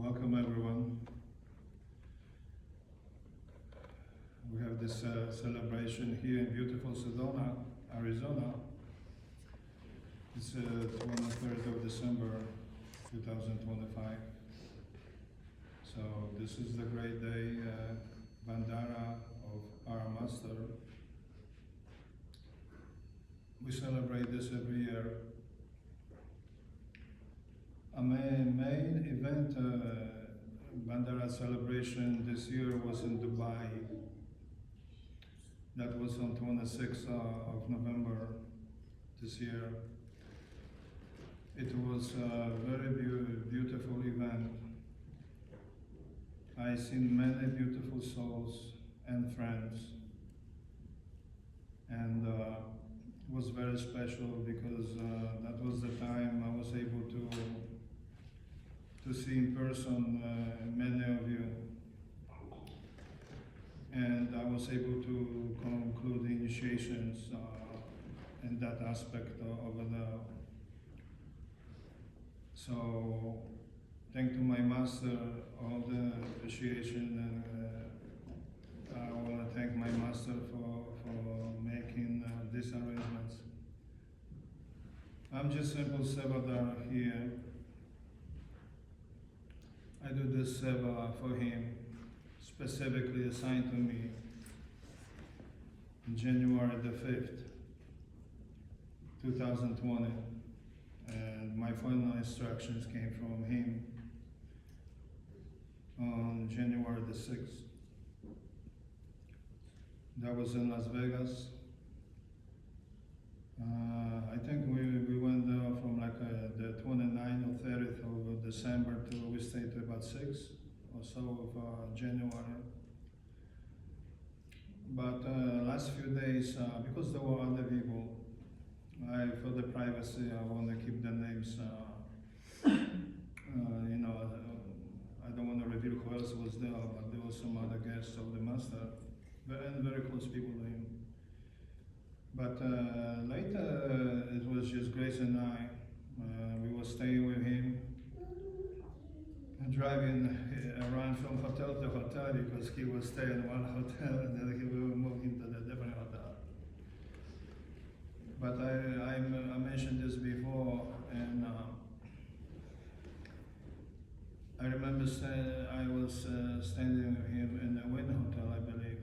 Welcome everyone. We have this celebration here in beautiful Sedona, Arizona. It's 23rd of December 2025. So this is the great day, Bhandara of our Master. We celebrate this every year. A main event, Bhandara celebration this year was in Dubai. That was on 26th of November this year. It was a very beautiful event. I seen many beautiful souls and friends, and it was very special because that was the time I was able to see in person many of you, and I was able to conclude the initiations in that aspect over there. So, thank to my master, all the appreciation, and I want to thank my master for making these arrangements. I'm just simple Sevadar here. I do this seva for him, specifically assigned to me on January the 5th, 2020. And my final instructions came from him on January the 6th. That was in Las Vegas. I think we went there from like the 29th or 30th of December to we stayed to about 6 or so of January. But last few days, because there were other people, for the privacy, I want to keep the names. I don't want to reveal who else was there, but there were some other guests of the master, very close people to him. But later, it was just Grace and I. We were staying with him, driving around from hotel to hotel because he was staying in one hotel and then he will move into the different hotel. But I mentioned this before, and I remember I was standing with him in the Wynn Hotel, I believe,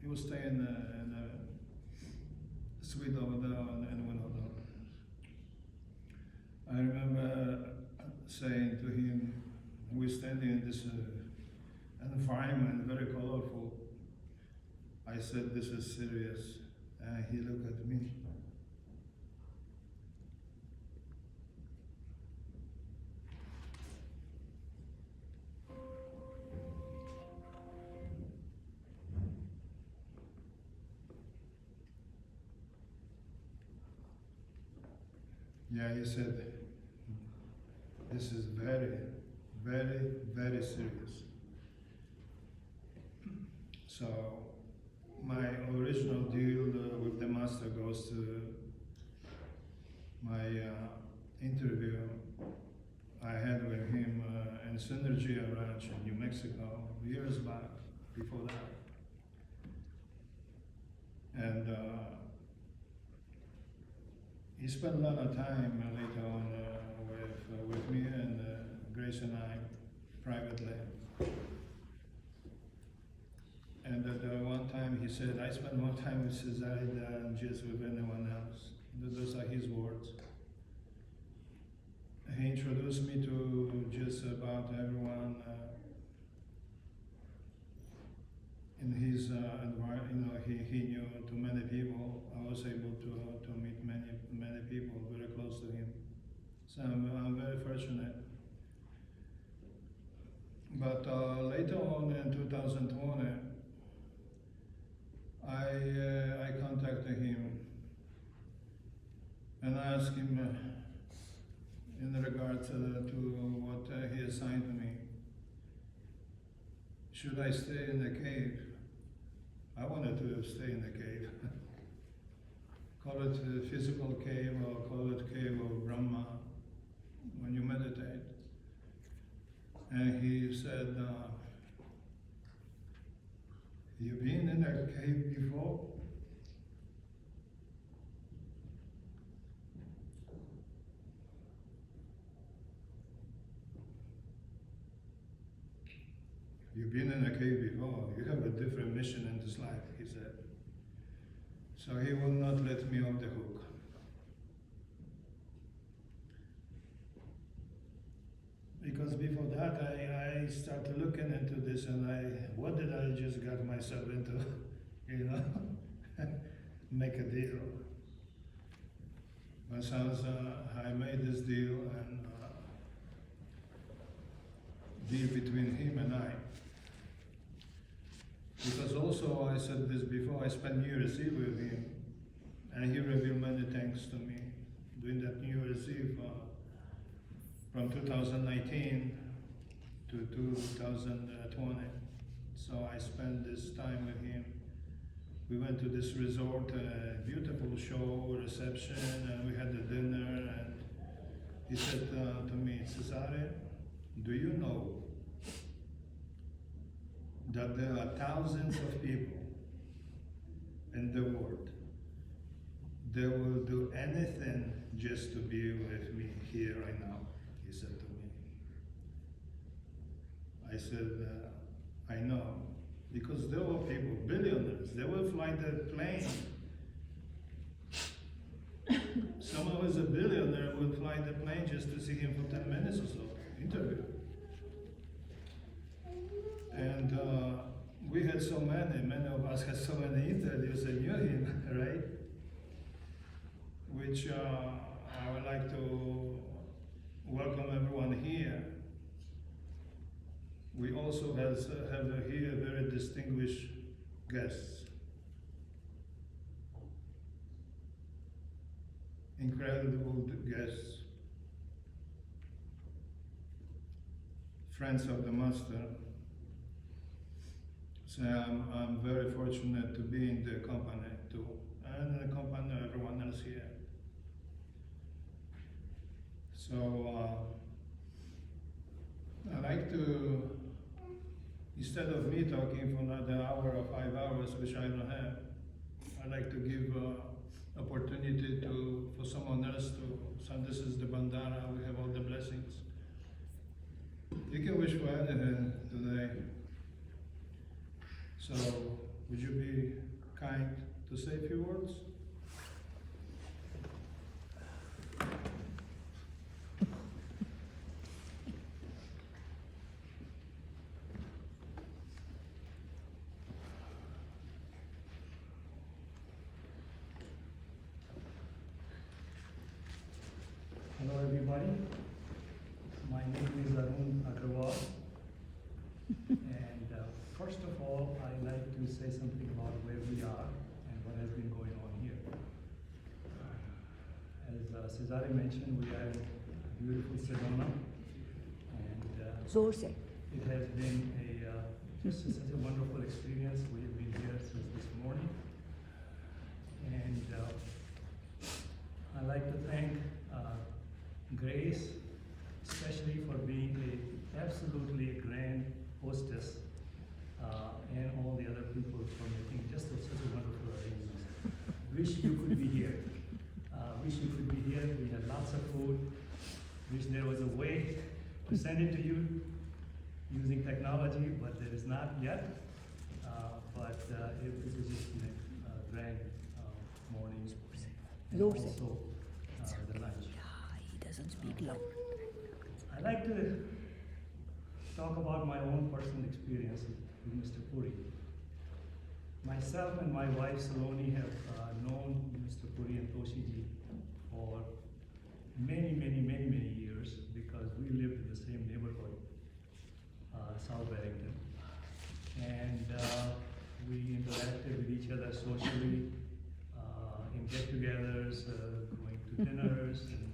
he was staying in a suite over there in Wynn Hotel. I remember saying to him, we're standing in this environment, very colorful. I said, this is serious. And he looked at me. Yeah, he said, this is very serious. So, my original deal with the master goes to my interview I had with him in Synergy Ranch in New Mexico years back, before that. And he spent a lot of time later on with me and Grace and I privately. And at one time he said, I spent more time with Cezary than just with anyone else. Those are his words. He introduced me to just about everyone in his environment. He knew to many people. I was able to meet many people very close to him. So I'm very fortunate. But later on in 2020, I contacted him and I asked him in regard to what he assigned to me. Should I stay in the cave? I wanted to stay in the cave. Call it a physical cave or call it cave of Brahma when you meditate. And he said, "You been in a cave before?" "You've been in a cave before. You have a different mission in this life," he said. So he will not let me off the hook. Because before that, I started looking into this, and what did I just got myself into? You know, make a deal. But since I made this deal, and deal between him and I. Because also, I said this before, I spent New Year's Eve with him, and he revealed many things to me during that New Year's Eve from 2019 to 2020. So I spent this time with him. We went to this resort, beautiful show, reception, and we had the dinner, and he said to me, "Cezary, do you know that there are thousands of people in the world that will do anything just to be with me here right now?" He said to me. I said, "I know, because there were people, billionaires, they will fly the plane. Someone who is a billionaire will fly the plane just to see him for 10 minutes or so, interview." And we had so many of us had so many interviews and knew him, right? Which I would like to welcome everyone here. We also have here very distinguished guests. Incredible guests. Friends of the Master. So I'm very fortunate to be in the company too, and in the company of everyone else here. So I like to, instead of me talking for another hour or 5 hours, which I don't have, I like to give opportunity for someone else to. So this is the Bhandara. We have all the blessings. You can wish for anything today. So, would you be kind to say a few words? Hello everybody, my name is Arun Agrawal, and first of all, I'd like to say something about where we are and what has been going on here. As Cezary mentioned, we are in beautiful Sedona, and it has been just such a wonderful experience. We have been here since this morning, and I'd like to thank Grace, especially for being absolutely a grand hostess, and all the other people for making just such a wonderful arrangement. Wish you could be here. Wish you could be here. We had lots of food. Wish there was a way to send it to you using technology, but there is not yet. But it was just a grand morning, and also the lunch. Speak loud. I'd like to talk about my own personal experience with Mr. Puri. Myself and my wife Saloni have known Mr. Puri and Toshiji for many years because we lived in the same neighborhood, South Barrington. And we interacted with each other socially in get-togethers, going to dinners, and